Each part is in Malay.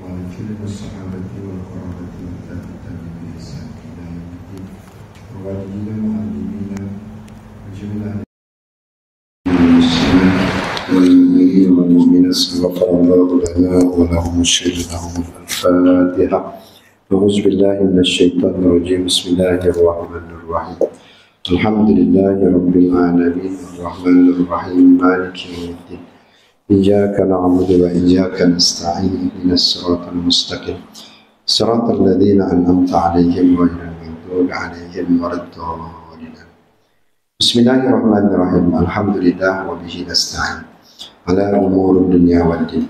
وعلى الصحابة والقرابة والتابعين بإحسان إلى يوم الدين ووالدينا ومعلمينا وجميع المسلمين والمؤمنين والمؤمنات غفر الله لنا ولهم الشر لهم الفاتحة. أعوذ بالله من الشيطان الرجيم. بسم الله الرحمن الرحيم. الحمد لله رب العالمين الرحمن الرحيم مالك يوم الدين إياك نعبد وإياك نستعين اهدنا الصراط المستقيم صراط الذين أنعمت عليهم غير المغضوب عليهم ولا الضالين. بسم الله الرحمن الرحيم. الحمد لله وبه نستعين على أمور الدنيا والدين.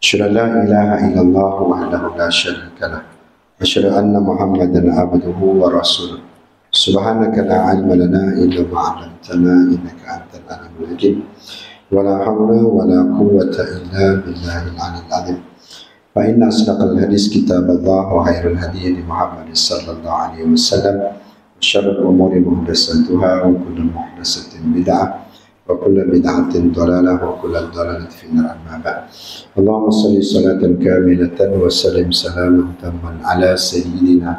أشهد أن لا إله إلا الله وحده لا شريك له أشهد أن محمدا عبده ورسوله. سبحانك لا علم لنا إلا ما علمتنا إنك أنت العليم الحكيم ولا حول ولا قوة إلا بالله العلي العظيم. فإن أصدق الحديث كتاب الله وخير الهدي محمد صلى الله عليه وسلم وشر الأمور محدثاتها وكل محدثة بدعة وكل بدعة ضلالة وكل ضلالة في النار. أما بعد. اللهم صل صلاة كاملة وسلم سلاما تاما على سيدنا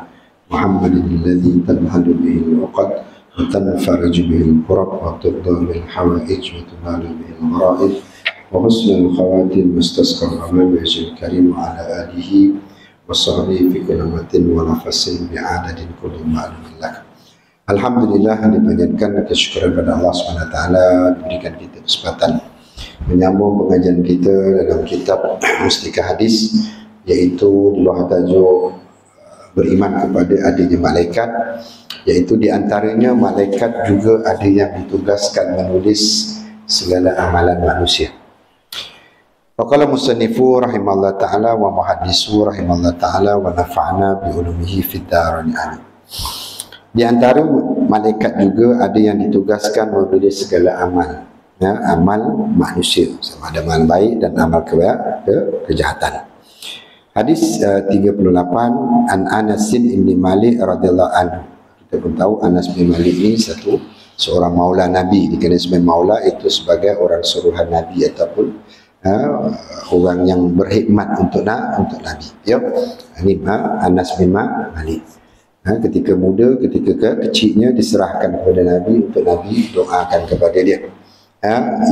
محمد الذي تنحل به العقد وتنفرج به الكرب وتقضى به الحوائج وتنال به الغرائب وحسن الخواتم واستسقى الغمام بوجه الكريم وعلى آله وصحبه في كل مد ونفس بعدد كل معلوم لك. Alhamdulillah, dipanjatkan kesyukuran kepada Allah SWT diberikan kita kesempatan menyambung pengajian kita dalam kitab Mustika Hadis, iaitu di bawah tajuk beriman kepada adanya malaikat, iaitu di antaranya malaikat juga ada yang ditugaskan menulis segala amalan manusia. Faqala musannifu rahimallahu ta'ala wa muhaddisu rahimallahu ta'ala wa nafa'na bi ulumihi fid darain amin. Di antara malaikat juga ada yang ditugaskan menulis segala amal, ya, amal manusia, sama ada amal baik dan amal kejahatan. Hadis 38 an Anas bin Malik radhiyallahu anhu. Kita pun tahu Anas bin Malik ini seorang maula Nabi, dikenal sebagai maula itu sebagai orang suruhan Nabi ataupun orang yang berkhidmat untuk Nabi. Ya, ini Anas bin Malik. Ketika muda, ketika kecilnya diserahkan kepada Nabi untuk Nabi doakan kepada dia.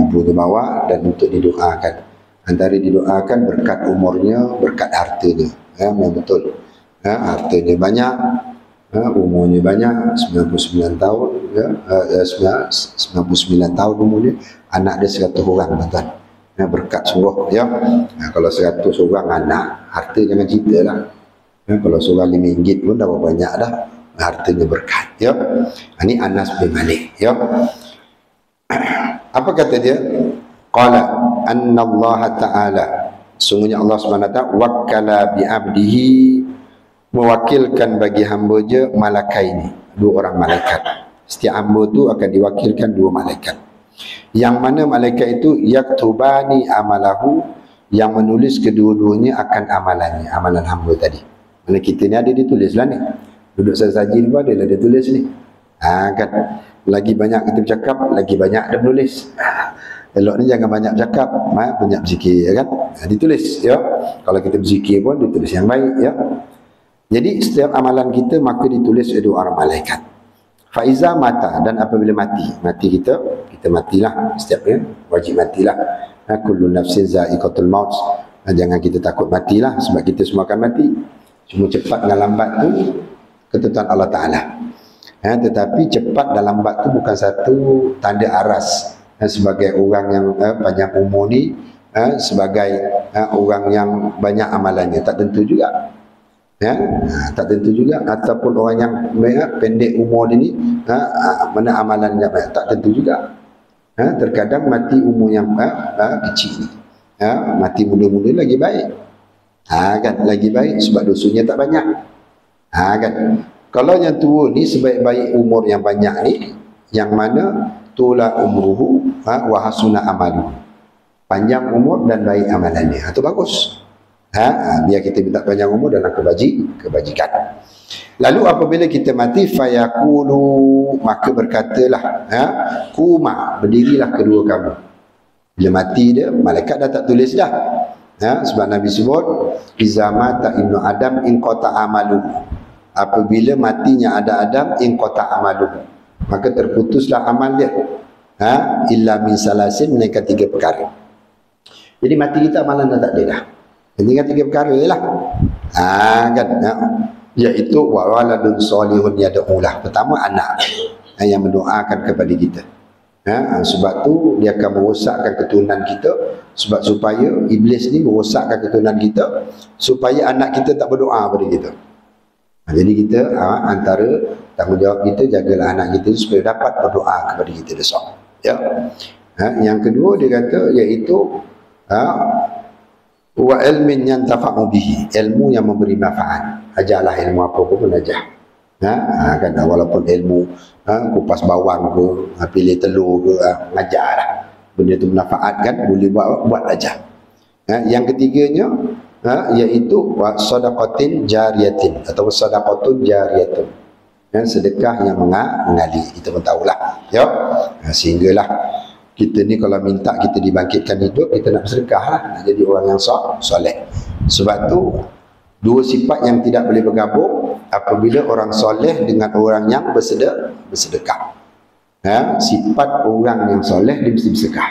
Ibu dia bawa dan untuk didoakan. Antara didoakan berkat umurnya, berkat hartanya. Memang betul. Hartanya banyak, umurnya banyak, 99 tahun, 99 tahun umurnya, anak dia 100 orang, tuan-tuan. Berkat sungguh, ya. Kalau 100 orang anak, harta jangan cerita lah. Kalau seorang RM5 pun dah banyak dah, hartanya berkat, ya. Ini Anas bin Malik, ya. Apa kata dia? Qala anna Allah Ta'ala, sungguhnya Allah SWT wakkala bi abdihi, mewakilkan bagi hamba-Nya malakaini, 2 orang malaikat. Setiap hamba tu akan diwakilkan 2 malaikat. Yang mana malaikat itu yaktubani amalahu, yang menulis kedua-duanya akan amalannya, amalan hamba tadi. Mana kita ni ada ditulis lah ni. Duduk sajin pun ada lah dia tulis ni. Kan. Lagi banyak kita bercakap, lagi banyak dia menulis. Elok ni jangan banyak bercakap, banyak berzikir, kan. Ditulis, ya. Kalau kita berzikir pun ditulis yang baik, ya. Jadi setiap amalan kita maka ditulis oleh 2 orang malaikat. Faiza mata, dan apabila mati kita matilah, setiap dia wajib matilah. Kullu nafsin za'iqatul maut. Jangan kita takut matilah, sebab kita semua akan mati. Cuma cepat dan lambat tu ketentuan Allah Ta'ala. Tetapi cepat dan lambat tu bukan satu tanda aras sebagai orang yang panjang umur ni, sebagai orang yang banyak amalannya. Tak tentu juga. Tak tentu juga. Ataupun orang yang pendek umur ni, mana amalannya banyak. Tak tentu juga. Terkadang mati umur yang kecil ni, mati muda-muda lagi baik. Kan, lagi baik sebab dosanya tak banyak. Kan. Kalau yang tua ni sebaik-baik umur yang banyak ni, yang mana tula umruhu wa hasuna amalu, panjang umur dan baik amalannya. Itu bagus. Biar kita minta panjang umur dalam kebajikan. Lalu apabila kita mati, fayaqulu, maka berkatalah, kuma, berdirilah kedua kamu. Bila mati dia, malaikat dah tak tulis dah. Sebab Nabi sebut iza mata ibnu Adam in qata amalu, apabila matinya ada Adam in qata amalu, maka terputuslah amal dia. Illa min salasin, melainkan 3 perkara. Jadi mati kita amalan dah tak ada dah. Tinggal 3 perkara je lah. Kan? Iaitu waladun solihun yad'ulah. Pertama, anak yang mendoakan kepada kita. Sebab tu dia akan merosakkan keturunan kita, sebab supaya iblis ni merosakkan keturunan kita supaya anak kita tak berdoa pada kita. Jadi kita antara tanggungjawab kita, jagalah anak kita supaya dapat berdoa kepada kita besok. Ya. Yang kedua dia kata iaitu wa ilmin yantafa'u bihi, ilmu yang memberi manfaat. Ajarlah ilmu apa pun ajar. Kan, walaupun ilmu kupas bawang ke, pilih telur ke, ngajarlah. Benda tu bermanfaat kan, boleh buat aja. Yang ketiganya iaitu sadaqatin jariyatin atau sadaqatun jariyatun, sedekah yang mengalir. Kita pun tahulah, ya. Sehinggalah kita ni kalau minta kita dibangkitkan hidup, kita nak bersedekah lah, nak jadi orang yang soleh. Sebab tu 2 sifat yang tidak boleh bergabung apabila orang soleh dengan orang yang bersedekah. Sifat orang yang soleh dia mesti bersedekah.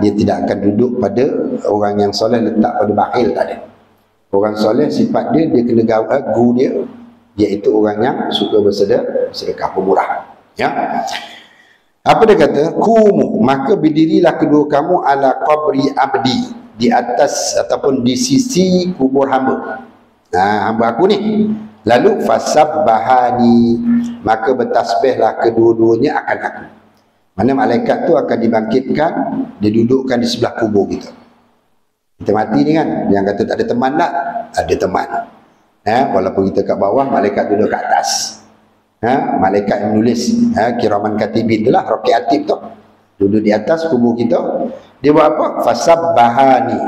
Dia tidak akan duduk pada orang yang soleh letak pada bakhil, tak ada. Orang soleh sifat dia kena guru dia, iaitu orang yang suka bersedekah, pemurah. Ya. Apa dia kata? Kumu, maka berdirilah kedua kamu ala qabri abdi, di atas ataupun di sisi kubur hamba. Hamba aku ni. Lalu fasabbahani, maka bertasbihlah kedua-duanya akan aku. Mana malaikat tu akan dibangkitkan, didudukkan di sebelah kubur kita. Kita mati ni kan, yang kata tak ada teman tak? Ada teman. Walaupun kita kat bawah, malaikat duduk kat atas. Malaikat yang menulis, kiraman katibin tu lah, Roki Atib tu, duduk di atas kubur kita. Dia buat apa? Fasabbahani,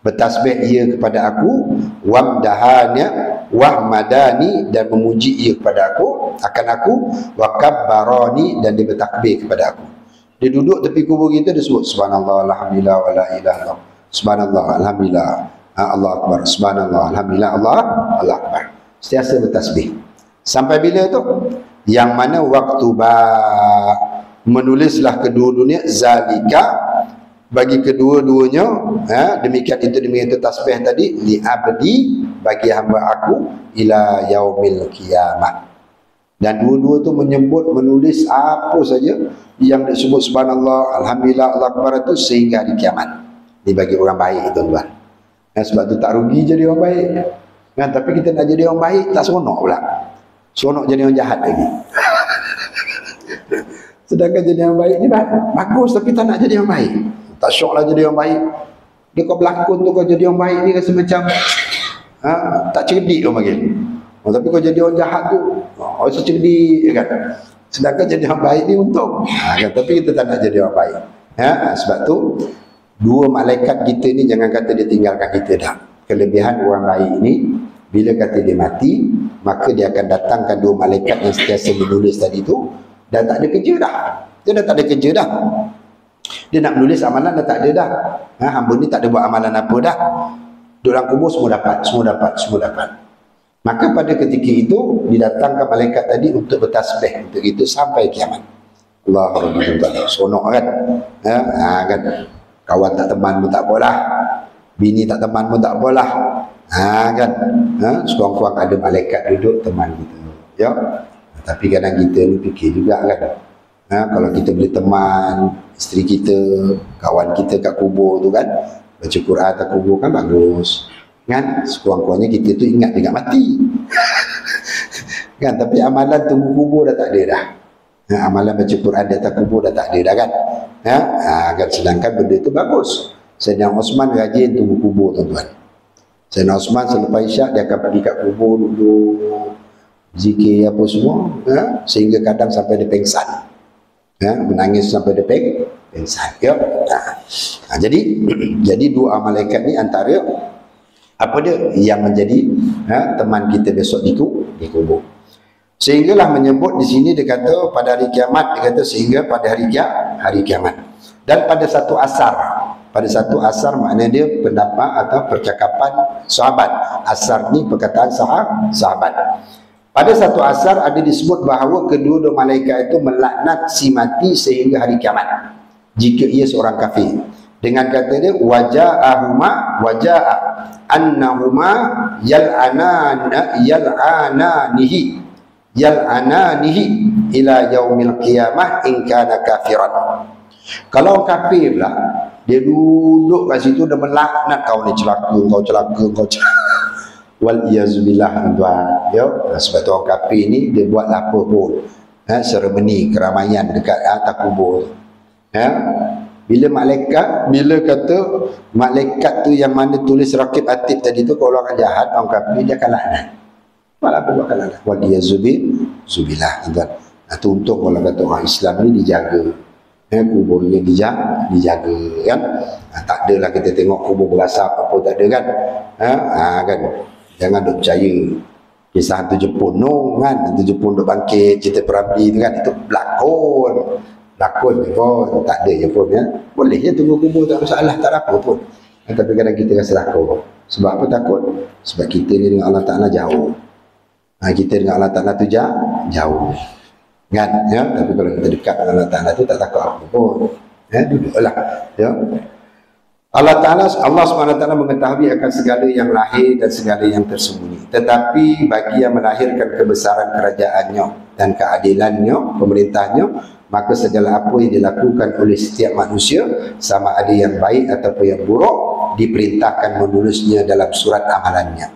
bertasbih ia kepada aku, wamdahanya, wahmadani, dan memuji ia kepada aku, akan aku, wakabbarani, dan dia bertakbir kepada aku. Dia duduk tepi kubur kita, dia sebut subhanallah, alhamdulillah, wa la ilaha illallah, subhanallah, alhamdulillah, Allah akbar, subhanallah, alhamdulillah, Allah akbar. Sentiasa bertasbih. Sampai bila tu? Yang mana waktu menulislah kedua-duanya zalika, bagi kedua-duanya, demikian itu tasbih tadi, li abdi, bagi hamba aku, ila yaumil qiyamah. Dan dua-dua tu menulis apa saja yang disebut subhanallah, alhamdulillah, Allah akbar itu sehingga hari kiamat. Ini bagi orang baik, tuan-tuan. Sebab tu tak rugi jadi orang baik. Tapi kita nak jadi orang baik tak seronok pula. Seronok jadi orang jahat lagi. Sedangkan jadi orang baik ni bagus, tapi tak nak jadi orang baik. Tak syok lah jadi orang baik. Dia kau berlakon tu, kau jadi orang baik ni rasa macam tak cerdik orang panggil. Tapi kau jadi orang jahat tu rasa cerdik kan. Sedangkan jadi orang baik ni untung kan? Tapi kita tak nak jadi orang baik. Sebab tu 2 malaikat kita ni jangan kata dia tinggalkan kita dah. Kelebihan orang baik ni, bila kata dia mati, maka dia akan datangkan 2 malaikat yang sentiasa menulis tadi tu. Dah tak ada kerja dah. Dia dah tak ada kerja dah. Dia nak menulis amalan dah tak ada dah. Hamba ni tak ada buat amalan apa dah. Dalam kubur semua dapat. Maka pada ketika itu didatangkan malaikat tadi untuk bertasbih untuk itu sampai kiamat. Allahu Akbar. Sonok kan? Kan? Kawan tak teman pun tak apalah. Bini tak teman pun tak apalah. Kan? Sekurang-kurang ada malaikat duduk teman kita. Ya. Tapi kadang kita ni fikir juga kan. Kalau kita boleh teman isteri kita, kawan kita kat kubur tu kan, baca Quran atas kubur kan bagus. Kan? Sekurang-kurangnya kita tu ingat dia mati. Kan? Tapi amalan tunggu kubur dah tak ada dah. Amalan baca Quran di atas kubur dah tak ada dah kan. Kan? Sedangkan benda tu bagus. Sayyidina Osman rajin tunggu kubur tuan-tuan. Sayyidina Osman selepas isyak dia akan pergi kat kubur duduk zikir apa semua, sehingga kadang sampai dia pengsan. Menangis sampai dia pengsan. Ya. Jadi 2 malaikat ni antara apa dia yang menjadi teman kita besok di kubur. Sehinggalah menyebut di sini dia kata pada hari kiamat, dia kata sehingga pada hari kiamat. Dan pada satu asar, Pada satu asar maknanya dia pendapat atau percakapan sahabat. Asar ni perkataan sahabat. Pada satu asar ada disebut bahawa kedua-dua malaikat itu melaknat si mati sehingga hari kiamat jika ia seorang kafir. Dengan kata dia waja'ahuma waja'a annahuma yal'ananihi ila yaumil qiyamah in kana kafiran. Kalau kafir pula, dia duduk kat situ dan melaknat kau ni celaka, kau celaka. Wal iyazubillah tuan. Ya, sebab tu orang kafir ni dia buat apa pun. Seremoni keramaian dekat atas kubur. Bila kata malaikat tu yang mana tulis rakib atib tadi tu, kalau orang jahat, orang kafir, dia akan laknat. Malah apa buat laknat? Wal iyazubillah tuan. Tu untung kalau kata orang Islam ni dijaga. Kuburnya dijaga kan. Tak adalah kita tengok kubur berasap apa tak ada kan. Kan. Jangan duk percaya kisah hantu Jepun kan. Hantu Jepun duk bangkit cerita Perabi tu kan, itu lakon je pun, tak ada je pun ya. Boleh je tunggu kubur, tak masalah, tak ada apa pun. Tapi kadang kita rasa takut. Sebab apa takut? Sebab kita ni dengan Allah Ta'ala jauh. Kita dengan Allah Ta'ala tu jauh kan ya. Tapi kalau kita dekat dengan Allah Ta'ala tu tak takut apa pun duduklah ya. Allah SWT mengetahui akan segala yang lahir dan segala yang tersembunyi. Tetapi bagi yang melahirkan kebesaran kerajaannya dan keadilannya, pemerintahnya, maka segala apa yang dilakukan oleh setiap manusia, sama ada yang baik ataupun yang buruk, diperintahkan menulisnya dalam surat amalannya.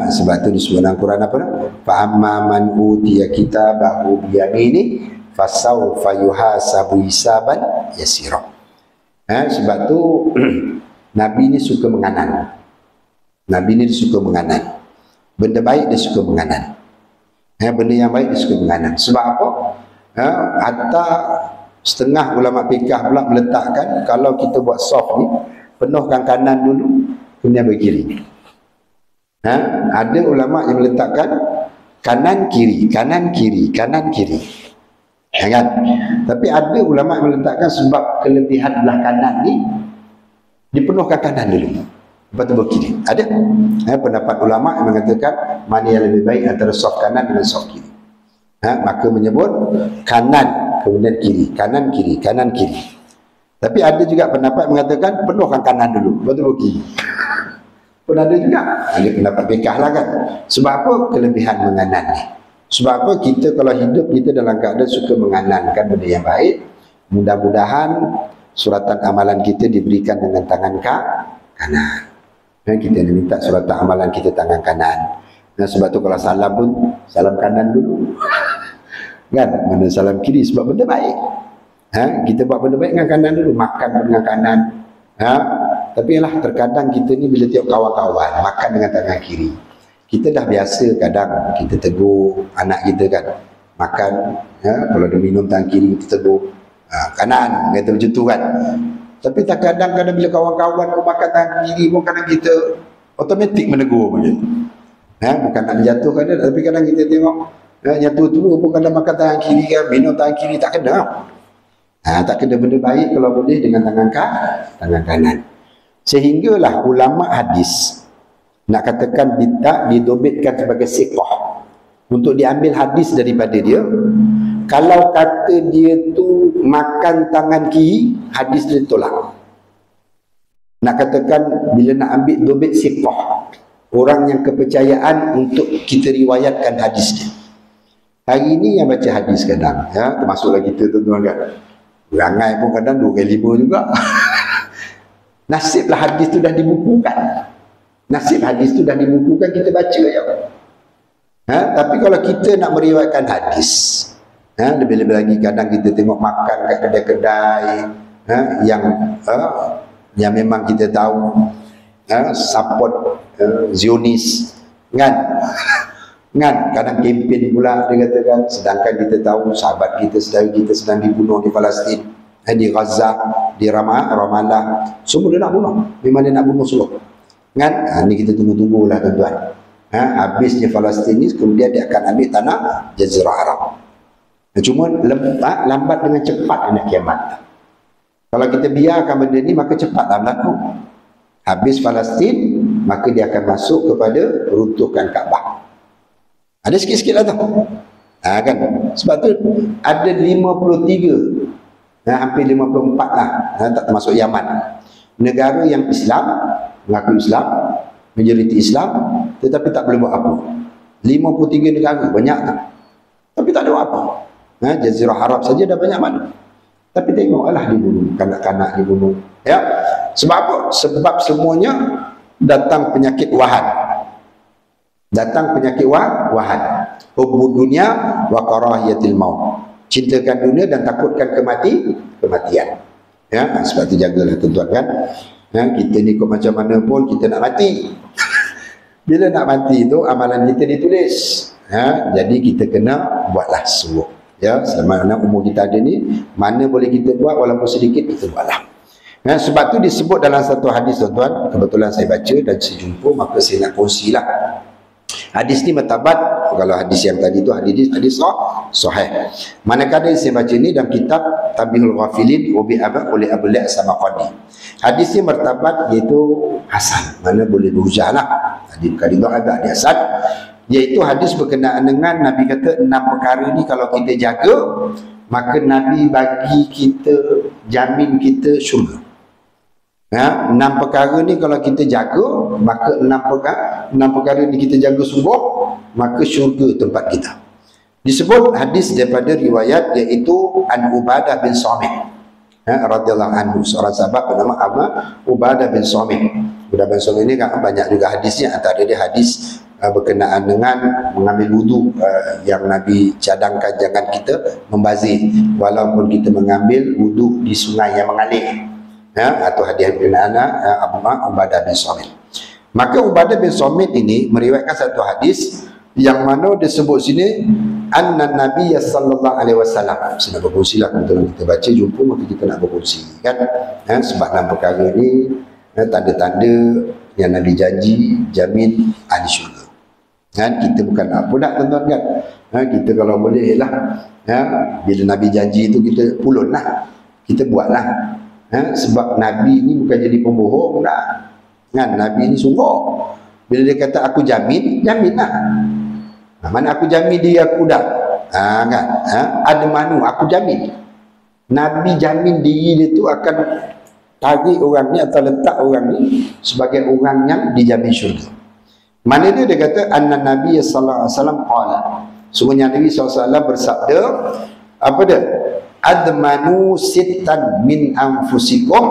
Sebab tu disebut dalam Quran apa? Fa amma man utiya kitabahu biyamini fasawfa yuhasabu hisaban yasira. Sebab tu Nabi ni suka menganan. Benda baik dia suka menganan. Benda yang baik dia suka menganan. Sebab apa? Hatta setengah ulama fikah pula meletakkan, kalau kita buat soft ni, penuhkan kanan dulu, kemudian bagi kiri. Ada ulama yang meletakkan kanan kiri kan? Tapi ada ulama yang meletakkan sebab kelebihan belah kanan ni, dipenuhkan kanan dulu, lepas tu kiri. Ada pendapat ulama yang mengatakan mana yang lebih baik antara soft kanan dengan soft kiri. Maka menyebut kanan kemudian kiri, kanan kiri. Tapi ada juga pendapat mengatakan penuhkan kanan dulu, lepas tu kiri. Pun ada juga. Ada pendapat fikah lah kan. Sebab apa? Kelebihan menganan ni. Sebab apa? Kita kalau hidup kita dalam keadaan suka menganankan benda yang baik, mudah-mudahan suratan amalan kita diberikan dengan tangan kanan. Kita nak minta suratan amalan kita tangan kanan. Sebab tu kalau salam pun salam kanan dulu. Kan? Mana salam kiri sebab benda baik. Kita buat benda baik dengan kanan dulu, makan dengan kanan. Tapi lah terkadang kita ni bila tengok kawan-kawan makan dengan tangan kiri, kita dah biasa kadang kita tegur anak kita kan makan, kalau dia minum tangan kiri kita tegur kanan, kata macam tu kan. Tapi tak kadang-kadang bila kawan-kawan makan tangan kiri pun kadang kita automatik menegur macam tu. Bukan nak menjatuhkan dia, tapi kadang kita tengok yang tua-tua pun kadang makan tangan kiri kan, minum tangan kiri, tak kena. Tak kena. Benda baik kalau boleh dengan tangan kanan. Sehinggalah ulama hadis nak katakan didobitkan sebagai siqah untuk diambil hadis daripada dia. Kalau kata dia tu makan tangan kiri, hadis dia tolak. Nak katakan bila nak ambil dobit siqah, orang yang kepercayaan untuk kita riwayatkan hadis dia. Hari ini yang baca hadis kadang, termasuklah kita tuan-tuan kan. Rangai pun kadang 2 kali 5 juga. Nasiblah hadis tu dah dibukukan. Kita baca je. Tapi kalau kita nak meriwayatkan hadis, lebih-lebih lagi kadang kita tengok makan kat kedai-kedai yang memang kita tahu support Zionis kan. Kadang kempen pula dia katakan, sedangkan kita tahu sahabat kita, saudara kita sedang dibunuh di Palestin, di Gaza, di Ramallah, semua dia nak bunuh. Memang dia nak bunuh semua kan. Ni kita tunggu-tunggulah tuan-tuan. Habisnya Palestin ni, kemudian dia akan ambil tanah Jazirah Arab. Cuma lambat dengan cepat nak kiamat. Kalau kita biarkan benda ni, maka cepatlah berlaku. Habis Palestin, maka dia akan masuk kepada runtuhkan Kaabah. Ada sikit-sikit lah tu. Kan? Sebab tu ada 53, hampir 54 lah, tak termasuk Yaman, negara yang Islam, mengaku Islam, majoriti Islam, tetapi tak boleh buat apa. 53 negara, banyak tak? Tapi tak ada apa. Jazirah Arab saja dah banyak mana. Tapi tengoklah dibunuh, kanak-kanak dibunuh. Ya. Sebab apa? Sebab semuanya datang penyakit wahan. Datang penyakit wahan. Hubbud dunia wa karahiyatil maut. Cintakan dunia dan takutkan kematian. Ya, sebab tu jagalah tuan-tuan kan. Ya, kita ni kok macam mana pun kita nak mati. Bila nak mati tu amalan kita ditulis. Ya, jadi kita kena buatlah sungguh. Ya, selama mana umur kita ada ni, mana boleh kita buat walaupun sedikit, kita buatlah. Ya, sebab tu disebut dalam satu hadis tuan-tuan, kebetulan saya baca dan saya jumpa, maka saya nak kongsilah. Hadis ni mutabat. Kalau hadis yang tadi tu hadis sahih. Manakala saya baca ni dalam kitab Tabihul Ghafilin oleh Abu La'th Samarqandi. Hadis ni martabat, iaitu hasan, mana boleh berhujah lah. Hadis kali tu ada hasan, iaitu hadis berkenaan dengan Nabi kata 6 perkara ni kalau kita jaga, maka Nabi bagi kita, jamin kita syurga. 6 perkara ni kalau kita jaga, maka 6 perkara ni kita jaga sungguh, maka syurga tempat kita. Disebut hadis daripada riwayat, iaitu An Ubadah bin Samit radhiyallahu anhu, seorang sahabat bernama Ubadah bin Samit. Ubadah bin Samit ni kan banyak juga hadisnya, antara dia hadis berkenaan dengan mengambil wuduk, yang Nabi cadangkan jangan kita membazir walaupun kita mengambil wuduk di sungai yang mengalir, atau hadis berkenaan Ubadah bin Samit. Maka Ubadah bin Samit ini meriwayatkan satu hadis yang mana disebut sini anna Nabi sallallahu alaihi wasallam. Saya nak berkongsilah, kalau kita baca jumpa maka kita nak berkongsi kan. Sebab 6 perkara ni tanda-tanda yang Nabi janji jamin ahli syurga. Kita bukan apa nak tuan-tuan kan. Kita kalau boleh lah, bila Nabi janji tu kita pulun lah, kita buat lah. Sebab Nabi ni bukan jadi pembohong lah kan. Nabi ni sungguh. Bila dia kata aku jamin, jamin lah. Mana aku jamin dia aku dah kan. Ada manu aku jamin. Nabi jamin diri dia tu akan tarik orang ni atau letak orang ni sebagai orang yang dijamin syurga. Mana dia kata anna Nabi sallallahu alaihi wasallam qala, sungguhnya Nabi sallallahu alaihi wasallam bersabda, apa dia? Admanu sittan min anfusikum,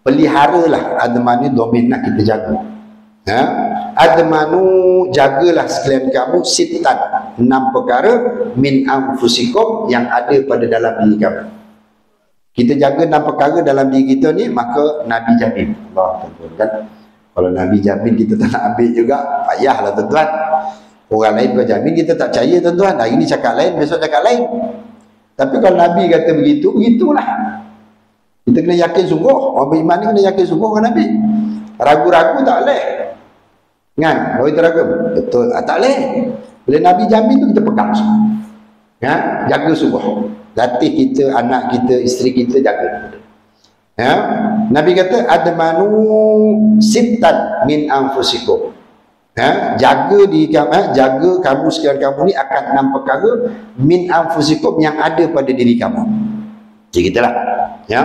peliharalah. Admanu domain nak kita jaga. Admanu, jagalah sekalian kamu, sittan, 6 perkara, min anfusikum, yang ada pada dalam diri kamu. Kita jaga 6 perkara dalam diri kita ni, maka Nabi jamin. Allah tuan-tuan kan. Kalau Nabi jamin kita tak nak ambil juga, payahlah tuan-tuan. Orang lain kau jamin kita tak percaya tuan-tuan. Hari ni cakap lain, besok cakap lain. Tapi kalau Nabi kata begitu, begitulah. Kita kena yakin sungguh. Orang beriman ni kena yakin sungguh dengan Nabi. Ragu-ragu tak boleh kan. Oh itu ragu, betul, tak boleh. Bila Nabi jamin tu kita pegang ya, jaga sungguh. Latih kita, anak kita, isteri kita, jaga. Ya, Nabi kata admanu sittan min anfusikum. Jaga di jaga kamu sekalian kamu ni akan 6 perkara min anfusikum, yang ada pada diri kamu. Jadi gitulah. Ya.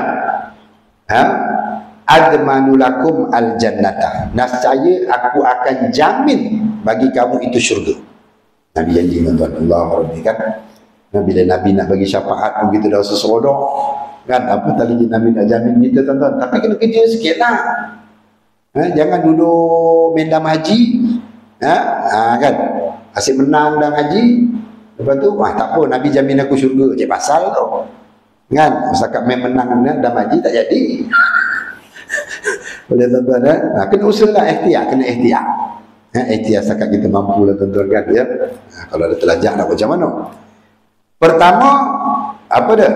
Admanu lakum al-jannata, nascaya aku akan jamin bagi kamu itu syurga. Nabi janji tuan-tuan. Allah Rabbi kan. Bila Nabi nak bagi syafaat pun kita dah seserodok kan. Apa lagi Nabi nak jamin kita tuan-tuan. Tapi kena kerja sikit lah. Jangan duduk mendam haji kan. Asyik menang dalam haji, lepas tu tak apa Nabi jamin aku syurga. Cik pasal tu kan. Setakat main menang dalam haji tak jadi. Boleh tuan-tuan kena usaha lah, ikhtiar, kena ikhtiar. Ikhtiar setakat kita mampu lah tuan-tuan kan ya. Kalau ada telajak nak macam mana. Pertama, apa dia?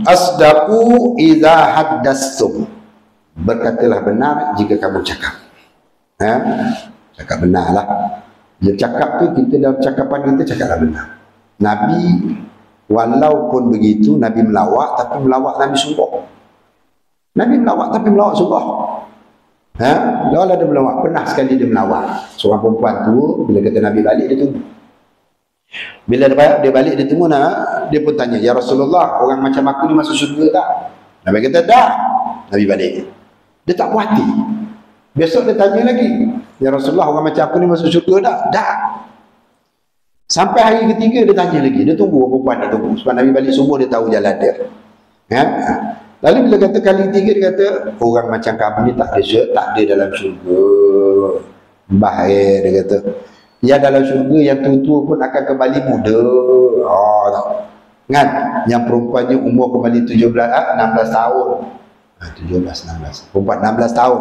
Asdaqu idza haddastum, berkatalah benar jika kamu cakap. Cakap benar lah. Bila cakap tu, kita dalam cakapan kita cakaplah benar. Nabi walaupun begitu, Nabi melawak, tapi melawak Nabi sungguh. Nabi melawat tapi melawat sungguh. Kalau dia melawat, pernah sekali dia melawat. Seorang perempuan tu, bila kata Nabi balik, dia tunggu. Bila dia balik, dia tunggu, dia pun tanya, ya Rasulullah, orang macam aku ni masuk syurga tak? Nabi kata, dah. Nabi balik. Dia tak puas hati. Besok dia tanya lagi, ya Rasulullah, orang macam aku ni masuk syurga tak? Dah. Sampai hari ketiga dia tanya lagi. Dia tunggu, perempuan dia tunggu. Sebab Nabi balik subuh, dia tahu jalan dia. Lalu bila kata kali ketiga, dia kata, orang macam kamu ni tak ada dalam syurga. Bahaya, dia kata. Yang dalam syurga, yang tua-tua pun akan kembali muda. Tak. Kan? Yang perempuannya umur kembali 16 tahun. 16. Perempuan 16 tahun.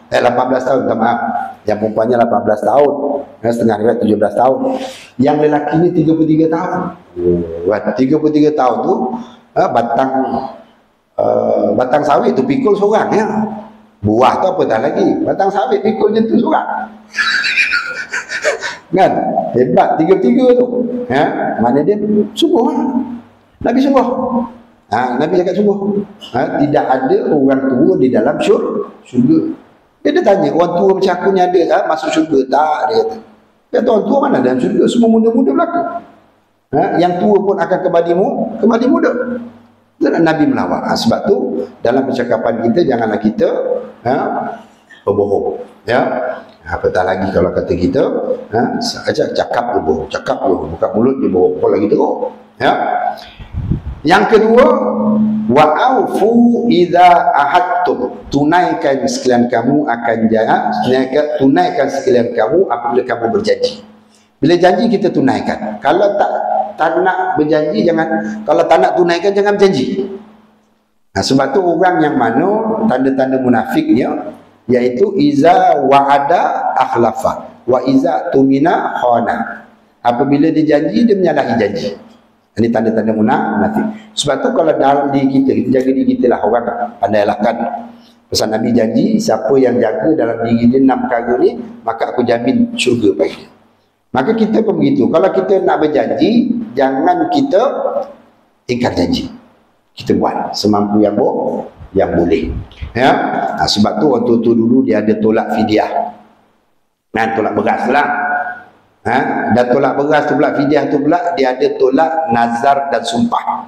18 tahun, minta maaf. Yang perempuannya 18 tahun. Setengah dia 17 tahun. Yang lelaki ni 33 tahun. 33 tahun tu, batang sawit tu pikul seorang ya. Buah tu apa dah lagi. Batang sawit pikul je tu seorang. Kan? Hebat 33 tu. Mana dia sungguh. Nabi sungguh. Nabi cakap sungguh. Tidak ada orang tua di dalam syurga. Dia tanya, orang tua macam aku ni ada tak masuk syurga? Tak, dia kata. Dia kata, orang tua mana dalam syurga? Semua muda-muda belaka. Yang tua pun akan kembali muda. Nabi melawat. Sebab tu dalam percakapan kita janganlah kita berbohong. Apatah lagi kalau kata kita cakap berbohong, buka mulut dia bohong. Apa lagi teruk. Yang kedua, wa'aufu idza ahadtum, tunaikan sekalian kamu apabila kamu berjanji. Bila janji kita tunaikan. Kalau tak nak berjanji, kalau tak nak tunaikan, jangan berjanji. Sebab tu orang yang mana tanda-tanda munafiknya, iaitu iza wa'ada akhlafa wa iza tumina khana. Apabila dia janji, dia menyalahi janji. Ini tanda-tanda munafik. Sebab tu kalau dalam diri kita jaga diri kita lah. Orang pandailah kan. Pesan Nabi janji, siapa yang jaga dalam diri dia 6 perkara ni, maka aku jamin syurga bagi dia. Maka kita pun begitu. Kalau kita nak berjanji, jangan kita ingkar janji. Kita buat semampu yang boleh. Sebab tu waktu tu dulu dia ada tolak fidyah. Tolak beras lah. Dan tolak beras tu pula, fidyah tu pula, dia ada tolak nazar dan sumpah.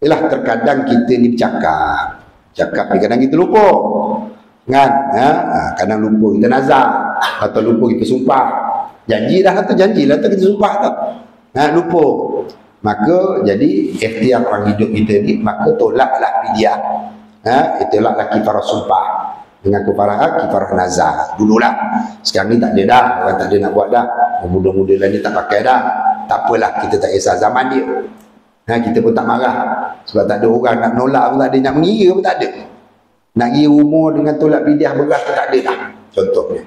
Ialah terkadang kita ni bercakap ni kadang kita lupa. Kan? Kadang lupa kita nazar atau lupa kita sumpah. Janjilah atau kita sumpah tau. Lupa. Maka jadi ikhtiar orang hidup kita ni, maka tolaklah fidyah. Tolaklah kifarah sumpah dengan kifarah nazar. Dululah. Sekarang ni tak ada dah. Orang tak ada nak buat dah. Muda-muda lah ni tak pakai dah. Tak apalah, kita tak kisah zaman dia. Kita pun tak marah. Sebab tak ada orang nak nolak pun tak ada. Nak mengira pun tak ada. Nak kira umur dengan tolak fidyah beras pun tak ada dah. Contohnya.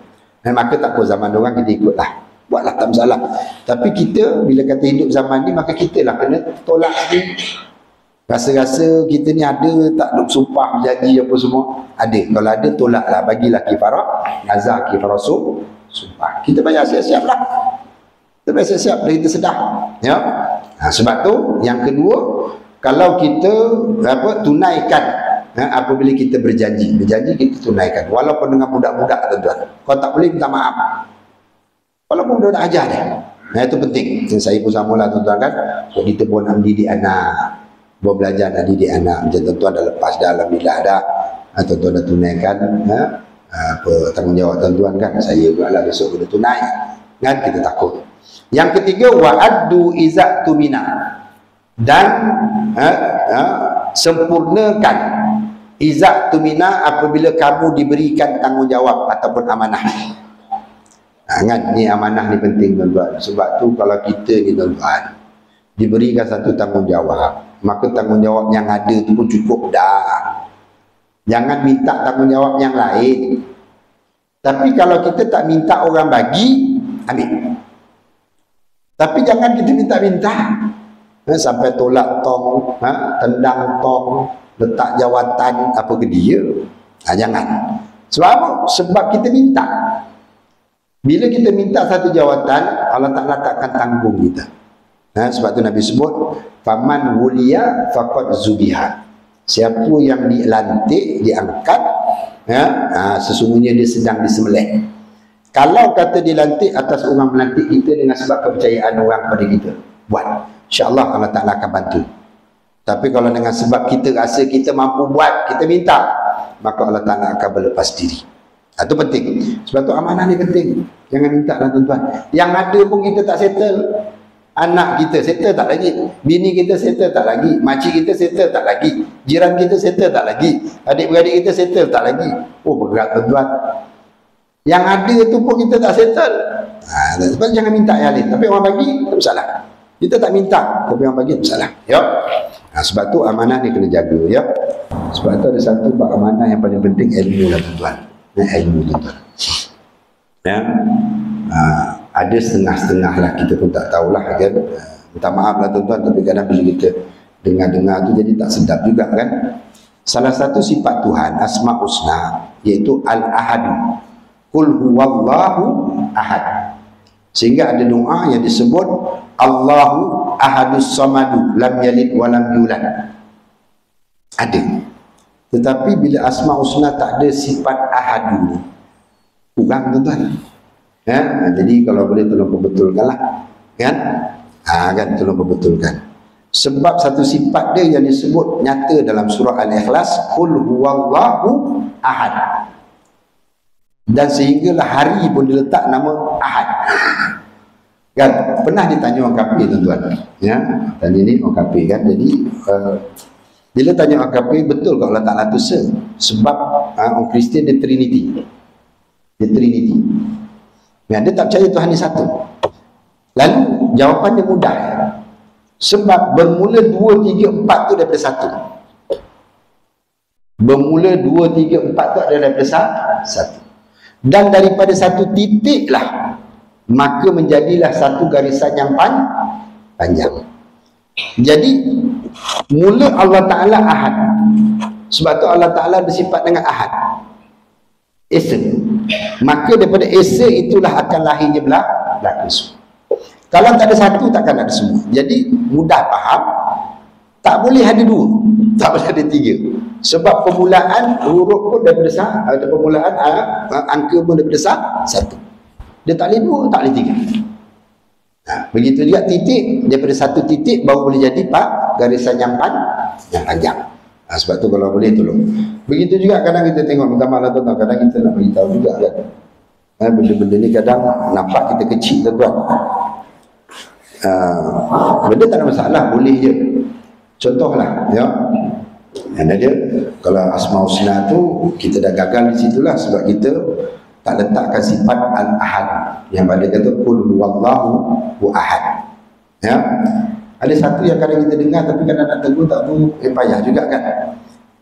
Maka tak apa, zaman orang kita ikutlah. Buatlah, tak masalah. Tapi kita bila kata hidup zaman ni, maka kita lah kena tolak ni. Rasa-rasa kita ni ada tak duk sumpah, berjanji apa semua? Ada. Kalau ada, tolaklah. Bagilah kifarah nazar, kifarah sumpah. Kita banyak siap-siap lah. Kita banyak siap-siap bila kita sedar. Sebab tu, yang kedua, kalau kita tunaikan apabila kita berjanji. Berjanji kita tunaikan. Walaupun dengan budak-budak, tuan-tuan. Kalau tak boleh, minta maaf. Walaupun budak ajar dia. Itu penting. Saya pun samalah, tuan-tuan kan. So, kita pun nak mendidik anak. Belajar nak didik anak. Macam tuan-tuan dah lepas dah, alhamdulillah dah. Tuan-tuan dah tunaikan tanggungjawab tuan-tuan kan. Saya pula lah besok kena tunai. Kan kita takut. Yang ketiga, wa'addu iza tumina. Dan sempurnakan iza tumina apabila kamu diberikan tanggungjawab ataupun amanah. Kan, ni amanah ni penting tuan-tuan. Sebab tu kalau kita ni tuan-tuan diberikan satu tanggungjawab, maka tanggungjawab yang ada tu pun cukup dah. Jangan minta tanggungjawab yang lain. Tapi kalau kita tak minta orang bagi, ambil. Tapi jangan kita minta-minta. Sampai tolak tong, tendang tong, letak jawatan apa ke dia. Jangan. Sebab apa? Sebab kita minta. Bila kita minta satu jawatan, Allah Ta'ala takkan tanggung kita. Sebab tu Nabi sebut, faman wuliya faqad zubiha. Siapa yang dilantik, diangkat, sesungguhnya dia sedang disembelih. Kalau kata dilantik atas orang melantik kita dengan sebab kepercayaan orang pada kita, buat, insya-Allah Allah Ta'ala akan bantu. Tapi kalau dengan sebab kita rasa kita mampu buat, kita minta, maka Allah Ta'ala akan berlepas diri. Itu penting. Sebab tu amanah ni penting. Jangan minta lah tuan-tuan. Yang ada pun kita tak settle. Anak kita settle tak lagi, bini kita settle tak lagi, makcik kita settle tak lagi, jiran kita settle tak lagi, adik-beradik kita settle tak lagi. Oh, berat tuan-tuan. Yang ada tu pun kita tak settle. Sebab jangan minta yang lain. Tapi orang bagi, tak bersalah. Kita tak minta, tapi orang bagi, tak bersalah. Ya? Sebab tu amanah ni kena jaga. Ya? Sebab tu ada satu bab amanah yang paling penting, ilmu lah tuan-tuan. Ilmu tuan-tuan. Ya? Ada setengah-setengah lah, kita pun tak tahulah kan. Minta maaf lah tuan-tuan, tapi kadang bila kita dengar-dengar tu jadi tak sedap juga kan. Salah satu sifat Tuhan, Asma' Husna, iaitu Al-Ahadu, Qul huwallahu ahad. Sehingga ada doa yang disebut Allahu ahadus samadu, lam yalid wa lam yulad. Ada. Tetapi bila Asma' Husna tak ada sifat ahadu, kurang tuan-tuan. Jadi kalau boleh tolong perbetulkan lah, kan? Kan tolong perbetulkan. Sebab satu sifat dia yang disebut nyata dalam surah Al-Ikhlas, Qul huwallahu ahad. Dan sehinggalah hari pun diletak nama Ahad. Kan? Pernah ditanya orang kafir tuan-tuan. Ya, tanya ni orang kafir kan. Jadi bila tanya orang kafir, betul kalau Allah Ta'ala tu sebab orang Kristian dia Trinity. Dia Trinity. Ya, dia tak percaya Tuhan ni satu. Lalu jawapannya mudah. Sebab bermula 2, 3, 4 tu daripada satu. Bermula 2, 3, 4 tu adalah daripada satu. Dan daripada satu titik lah, maka menjadilah satu garisan yang panjang. Jadi mula Allah Ta'ala ahad. Sebab tu Allah Ta'ala bersifat dengan ahad, Esa. Maka daripada Esa itulah akan lahirnya berlaku semua. Kalau tak ada satu, takkan ada semua. Jadi mudah faham. Tak boleh ada dua, tak boleh ada tiga. Sebab permulaan huruf pun daripada ada permulaan angka pun daripada satu. Dia tak boleh dua, tak boleh tiga. Begitu juga titik, daripada satu titik baru boleh jadi garisan yang panjang. Sebab tu kalau boleh tolong. Begitu juga kadang kita tengok, minta maaf lah tuan-tuan, kadang kita nak beritahu juga kan. Benda-benda ni kadang nampak kita kecil tuan-tuan. Benda tak ada masalah, boleh je. Contohlah, ya. Yang ada, kalau Asma' Husna tu kita dah gagal di situlah sebab kita tak letakkan sifat Al-Ahad yang pada kata Qul huwallahu ahad. Ya. Ada satu yang kadang kita dengar tapi kadang nak tegur tak tahu, payah juga kan.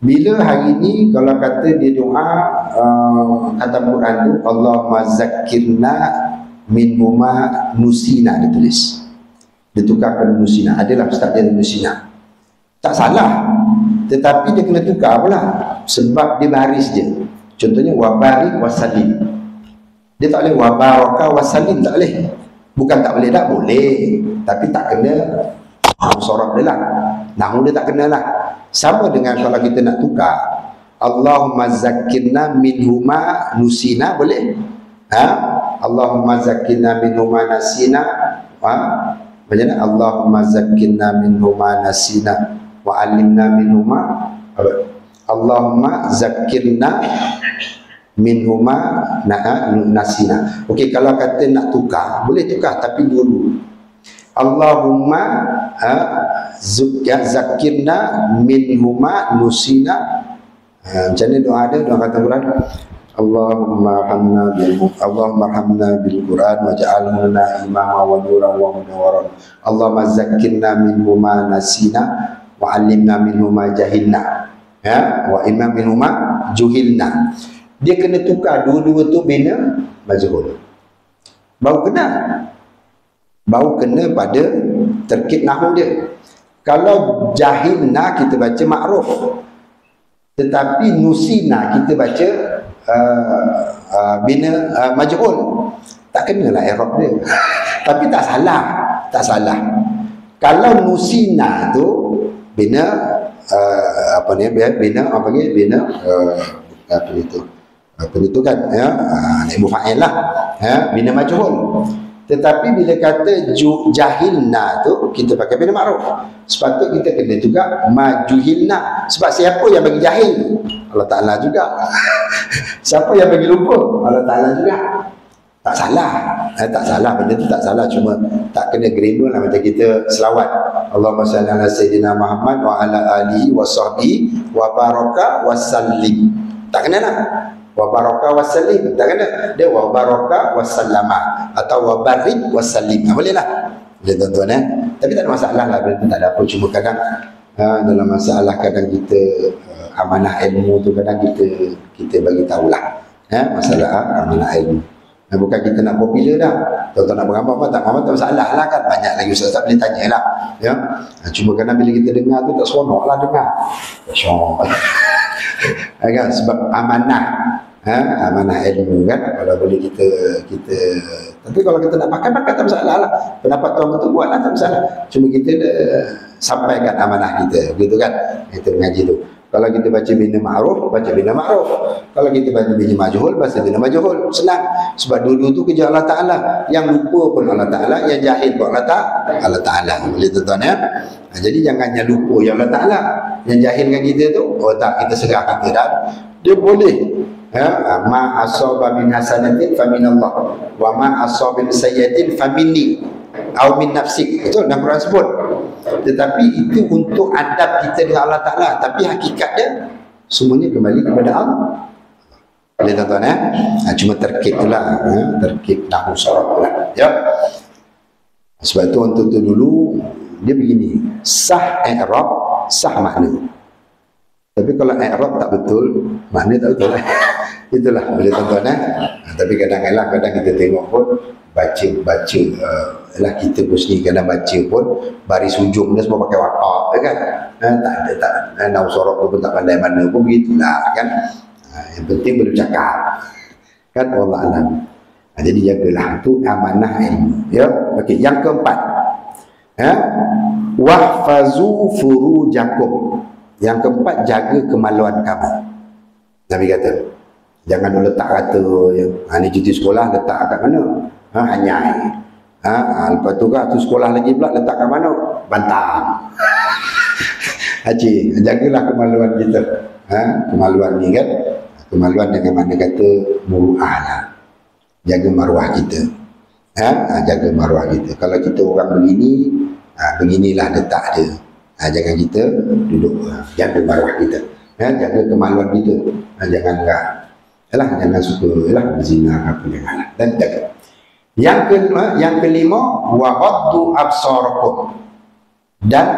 Bila hari ni kalau kata dia doa kata Quran tu Allahumma zakkirna min huma nusina, ditulis. Ditukarkan nusina. Adalah ustaz dia nusina. Tak salah. Tetapi dia kena tukar pula sebab dia baris je. Contohnya wabarik wasalim. Dia tak boleh wabaraka wasalim, tak boleh. Bukan tak boleh, tak boleh. Tapi tak kena sorab dia lah. Namun dia tak kena lah. Sama dengan kalau kita nak tukar Allahumma zakkirna minhuma nusina, boleh? Allahumma zakkirna minhuma nasina. Macam mana? Allahumma zakkirna minhuma nasina wa alimna minhuma. Allahumma zakkirna minhuma nasina. Okey, kalau kata nak tukar, boleh tukar tapi dulu Allahumma zakkirna minhuma nusina. Macam ni doa ada, doa kata Quran. Allahumma arhamna bil Quran waj'alhu lana imama wa nuran wa munawwaran. Allahumma zakkirna minhuma nasina wa 'allimna minhuma jahilna. Ya, wa imam minhuma juhilna. Dia kena tukar dua-dua tu bina majhul. Baru kena pada terkib nahwu dia. Kalau jahilna kita baca ma'ruf. Tetapi nusina kita baca bina majhul. Tak kenalah i'rab dia. Tapi tak salah. Kalau nusina tu bina apa ni, bina apa lagi, bina apa itu, apa itu kan, ya, ibu fa'il lah, ya, bina majhul. Tetapi bila kata jahilna tu, kita pakai bina ma'ruf. Sepatutnya kita kena juga majuhilna. Sebab siapa yang bagi jahil? Allah Ta'ala juga. Siapa yang bagi lupa? Allah Ta'ala juga. Tak salah. Tak salah, benda tu tak salah. Cuma tak kena grammar lah macam kita selawat. Allahumma salli ala Sayyidina Muhammad wa ala alihi wa sahbihi wa baraka wa sallim. Tak kena lah. Wa baraka wa sallim. Tak kena. Dia wa baraka wa sallama. Atau wa barik wa sallim. Boleh lah. Boleh tuan-tuan eh. Tapi tak ada masalah lah. Benda tu tak ada apa. Cuma kadang dalam masalah kadang kita amanah ilmu tu kadang kita bagi tahulah. Masalah amanah ilmu. Bukan kita nak popular dah. Tuan-tuan nak beramal apa tak masalah lah kan. Banyak lagi ustaz boleh tanya lah. Ya? Cuma kadang bila kita dengar tu tak seronok lah dengar. Syok. Kan? Sebab amanah. Amanah ilmu kan. Kalau boleh kita tapi kalau kita nak pakai tak masalah lah. Pendapat tuan betul buat lah tak masalah. Cuma kita sampaikan amanah kita. Begitu kan. Kita mengaji tu. Kalau kita baca bina ma'ruf, baca bina ma'ruf. Kalau kita baca bina majhul, baca bina majhul. Senang. Sebab dulu tu kerja Allah Ta'ala. Yang lupa pun Allah Ta'ala, yang jahil pun Allah Ta'ala. Boleh tuan-tuan ya? Jadi jangannya lupa yang Allah Ta'ala. Yang jahilkan kita tu, tak, kita serah kita dah. Dia boleh. Ma asaba min hasanatin faminallah. Wa ma asaba min sayyiatin faminni. Au min nafsik. Betul dalam Quran sebut. Tetapi itu untuk adab kita dengan Allah Ta'ala. Tapi hakikatnya semuanya kembali kepada Allah. Boleh tuan-tuan ya? Cuma terkait tu lah. Terkait nahwu syarat pula. Ya. Sebab itu untuk tu dulu dia begini. Sah i'rab, sah makna. Tapi kalau i'rab tak betul, makna tak betul. Itulah boleh tuan-tuan ya. Tapi kadang-kadang kita tengok pun baca lah kita pun sendiri kadang baca pun baris hujung dia semua pakai wakaf kan. Tak nahwu sorok tu pun tak pandai mana pun begitulah kan. Yang penting boleh cakap kan, wallah alam. Jadi jagalah tu amanah ilmu ya. Okey, yang keempat wahfazu furujakum. Yang keempat, jaga kemaluan kamu. Nabi kata jangan dulu letak kata ni cuti sekolah letak kat mana, anyai. Lepas tu kan tu sekolah lagi pula letak kat mana, Bantang. Haji, jagalah kemaluan kita. Kemaluan ni kan, kemaluan dengan mana kata muru'ah lah. Jaga maruah kita. Jaga maruah kita. Kalau kita orang begini, beginilah letak dia. Jangan kita duduk, jaga maruah kita. Jaga kemaluan kita. Jangan suka berzina apa janganlah. Dan jaga. Yang kelima, wa ghaddu absarakum. Dan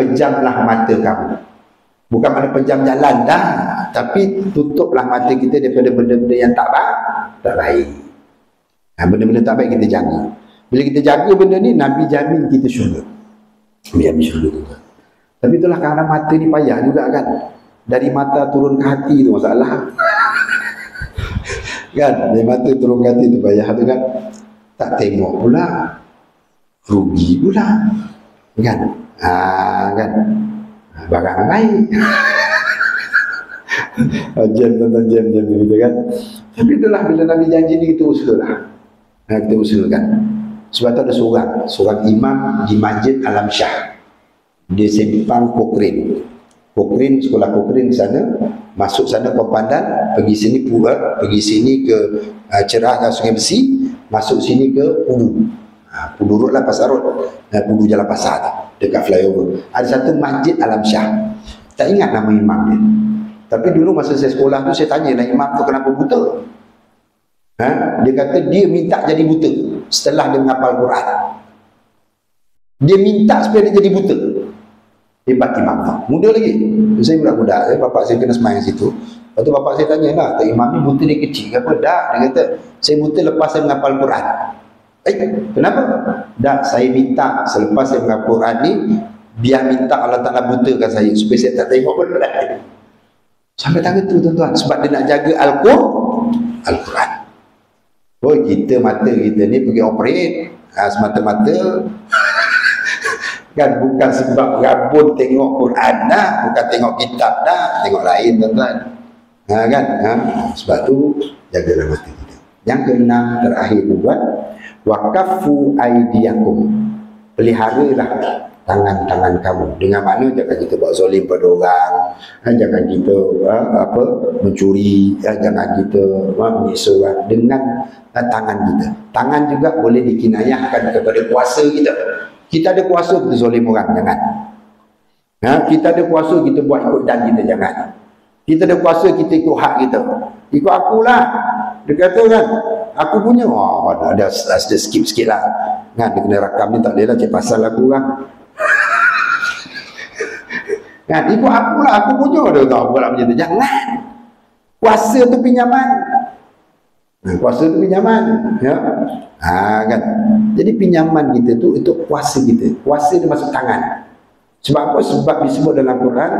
pejamlah mata kamu. Bukan mana pejam jalan dah, tapi tutuplah mata kita daripada benda-benda yang tak baik. Benda-benda tak baik kita jaga. Bila kita jaga benda ni, Nabi jamin kita syurga. Jamin syurga juga. Tapi itulah kerana mata ni payah juga kan. Dari mata turun ke hati tu masalah. Kan, dari mata turun ke hati tu payah tu kan. Tak tengok pula, rugi pula. Kan? Kan? Barang baik. Jam gitu kan. Tapi itulah bila Nabi janji ni kita usahalah. Kita usahakan. Sebab tu ada seorang imam di Masjid Alam Syah. Dia simpang Kokrin. Sekolah Kokrin sana, masuk sana Kopandan, pergi sini ke Cerah Sungai Besi, masuk sini ke Pudu. Pudu Road lah, Pasar Road. Pudu Jalan Pasar tu, dekat flyover. Ada satu Masjid Alam Syah. Tak ingat nama imam dia. Tapi dulu masa saya sekolah tu, saya tanya lah imam tu kenapa buta. Dia kata dia minta jadi buta setelah dia menghafal Quran. Dia minta supaya dia jadi buta. Hebat imam tu. Muda lagi. Saya budak-budak. Bapak saya kena semayang situ. Lepas tu bapak saya tanya lah, tak imam ni buta dia kecil ke apa? Tak. Dia kata, saya buta lepas saya menghafal Quran. Kenapa? Tak, saya minta selepas saya menghafal Quran ni, biar minta Allah Ta'ala butakan saya supaya saya tak tengok benda lain. Sampai tangan tu tuan-tuan. Sebab dia nak jaga Al-Quran. Kita mata kita ni pergi operate semata-mata Kan bukan sebab rabun tengok Quran dah, bukan tengok kitab dah, tengok lain tuan-tuan. Kan? Sebab tu jagalah mata kita. Yang keenam terakhir tuan, waqafu aidiakum. Peliharalah tangan-tangan kamu. Dengan mana jangan kita buat zalim pada orang, jangan kita mencuri, jangan kita menyiksa orang dengan tangan kita. Tangan juga boleh dikinayahkan kepada kuasa kita. Kita ada kuasa kita zalim orang, jangan. Kita ada kuasa kita buat ikut dan kita, jangan. Kita ada kuasa kita ikut hak kita. Ikut akulah. Dia kata kan, aku punya. Ada skip sikit lah. Kan, dia kena rakam ni tak boleh lah, cik pasal aku lah. Kan, ikut akulah, aku punya. Dia tahu pula macam tu. Jangan. Kuasa tu pinjaman. Kuasa tu pinjaman. Ya. Kan. Jadi pinjaman kita tu, itu kuasa kita. Kuasa dia masuk tangan. Sebab apa? Sebab disebut dalam Quran,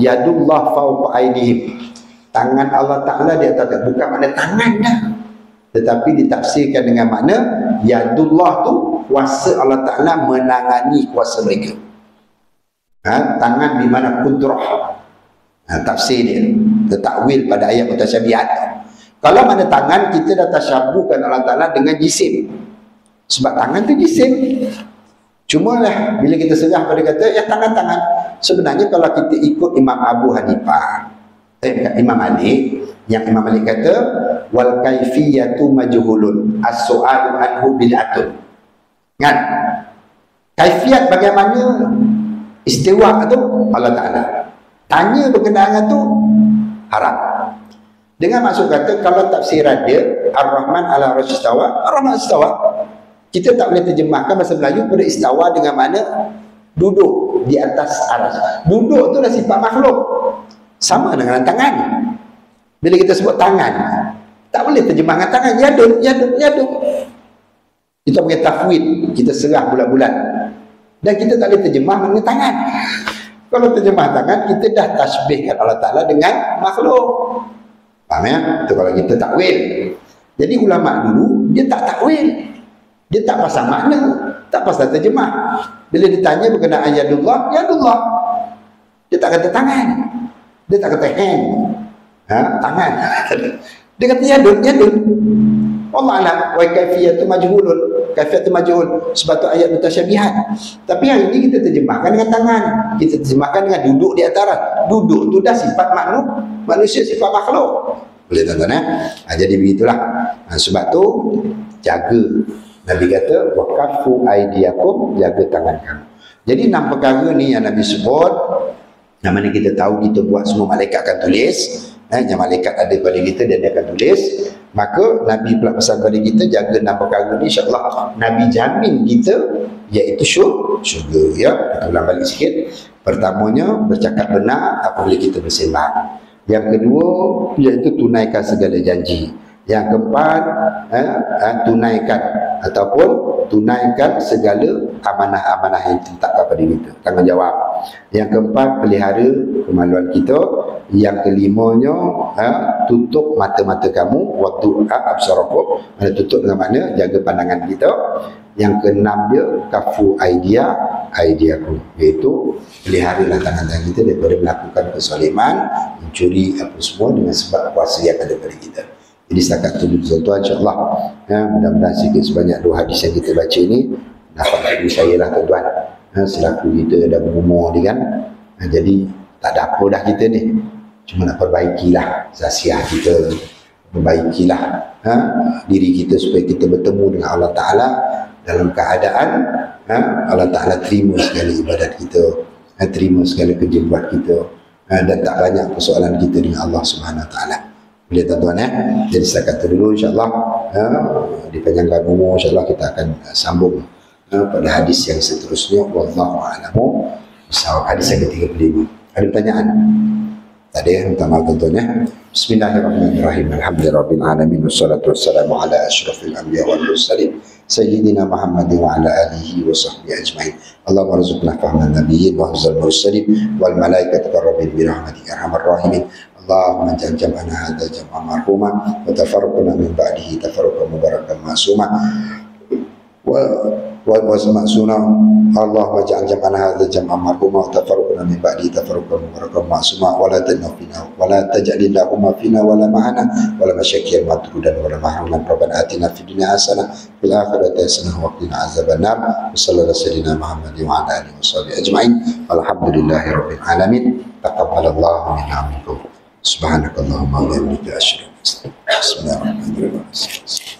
yadullah fawqa aydihim. Tangan Allah Ta'ala di atas, bukan makna tangan dah, tetapi ditafsirkan dengan makna yadullah tu kuasa Allah Ta'ala menangani kuasa mereka. Tangan di mana kuntrah. Tafsir dia, takwil pada ayat mutasyabihat. Kalau mana tangan, kita dah tasyabuhkan Allah Ta'ala dengan jisim. Sebab tangan tu jisim. Cuma lah bila kita serah pada kata ya tangan-tangan, sebenarnya kalau kita ikut Imam Abu Hanifah, Imam Malik, yang Imam Malik kata wal kaifiyatu majhulun as-su'alu anhu bid'atun. Kan? Kaifiat bagaimana istiwa tu Allah Ta'ala. Tanya berkenaan tu haram. Dengan maksud kata kalau tafsiran dia Ar-Rahman ala Arsy istawa, Ar-Rahman istawa. Kita tak boleh terjemahkan bahasa Melayu pada istawa dengan mana duduk di atas aras. Duduk tu dah sifat makhluk. Sama dengan tangan. Bila kita sebut tangan, tak boleh terjemahkan tangan. Yadun. Kita pakai tafwid, kita serah bulat-bulat. Dan kita tak boleh terjemah dengan tangan. Kalau terjemah tangan, kita dah tasbihkan Allah Ta'ala dengan makhluk. Faham ya? Itu kalau kita takwil. Jadi ulama dulu, dia tak takwil. Dia tak pasang makna, tak pasang terjemah. Bila ditanya berkenaan yadullah, yadullah. Dia tak kata tangan. Dia tak kata hand. Tangan. Dia kata yadun. Allah alam. Wa kaifiyatu majhulun. Kaifiyatu majhul. Sebab tu ayat mutasyabihat. Tapi hari ini kita terjemahkan dengan tangan. Kita terjemahkan dengan duduk di atas. Duduk tu dah sifat makhluk. Manusia sifat makhluk. Boleh tuan-tuan ya? Jadi begitulah. Sebab tu jaga. Nabi kata waqafu aydiyakum, jaga tangan kamu. Jadi 6 perkara ni yang Nabi sebut, yang mana kita tahu kita buat semua malaikat akan tulis. Yang malaikat ada pada kita dan dia akan tulis. Maka Nabi pula pesan kepada kita jaga 6 perkara ni, insya-Allah Nabi jamin kita iaitu syurga ya. Kita ulang balik sikit. Pertamanya bercakap benar apabila kita bersembang. Yang kedua iaitu tunaikan segala janji. Yang keempat, tunaikan segala amanah-amanah yang diletakkan pada kita, tanggungjawab. Yang keempat, pelihara kemaluan kita. Yang kelimanya, tutup mata-mata kamu waktu absarakum, tutup dengan mana jaga pandangan kita. Yang keenam dia kafu aidiakum, iaitu peliharalah tangan-tangan kita daripada melakukan kezaliman, mencuri apa semua dengan sebab kuasa yang ada pada kita. Jadi setakat itu tuan-tuan, insya-Allah mudah-mudahan sikit sebanyak 2 hadis yang kita baca ini dapat bagi saya lah tuan-tuan. Selaku kita dah berumur ni kan, jadi tak ada apa dah kita ni, cuma nak perbaikilah zasiah kita, perbaikilah diri kita supaya kita bertemu dengan Allah Ta'ala dalam keadaan Allah Ta'ala terima segala ibadat kita, terima segala kerja buat kita, dan tak banyak persoalan kita dengan Allah Subhanahu Wa Ta'ala. Boleh tuan-tuan ya. Jadi setakat itu dulu, insya-Allah dipanjangkan umur, insya-Allah kita akan sambung pada hadis yang seterusnya. Wallahu a'lamu bishawab. Hadis yang ke-35. Ada pertanyaan? Tak ada ya? Minta maaf tuan-tuan ya. Bismillahirrahmanirrahim. Alhamdulillahirabbil alamin wassalatu wassalamu ala asyrafil anbiya wal mursalin sayyidina Muhammad wa ala alihi wa sahbihi ajmain. Allahumma rzuqna fahman nabiyyin wa hifzal mursalin wal malaikati qarrabin bi rahmatika arhamar rahimin. Allahumma ja'al jam'ana hadza jam'an marhuma wa tafarraqna min ba'dihi tafarruqan mubarakan ma'suma wa والمعصونا. اللهم اجعل جمعنا هذا جمعا مرحوما وتفرقنا من بعده تفرقا مباركا معصوما ولا تجعل فينا ولا تجعل اللهم فينا ولا معنا ولا مشاكيا مطرودا ولا محروما. ربنا آتنا في الدنيا حسنة في الآخرة حسنة وقنا عذاب النار. وصلى الله على سيدنا محمد وعلى آله وصحبه أجمعين. الحمد لله رب العالمين. تقبل الله منا ومنكم. سبحانك اللهم وبحمدك أشهد أن لا إله إلا أنت. بسم الله الرحمن الرحيم.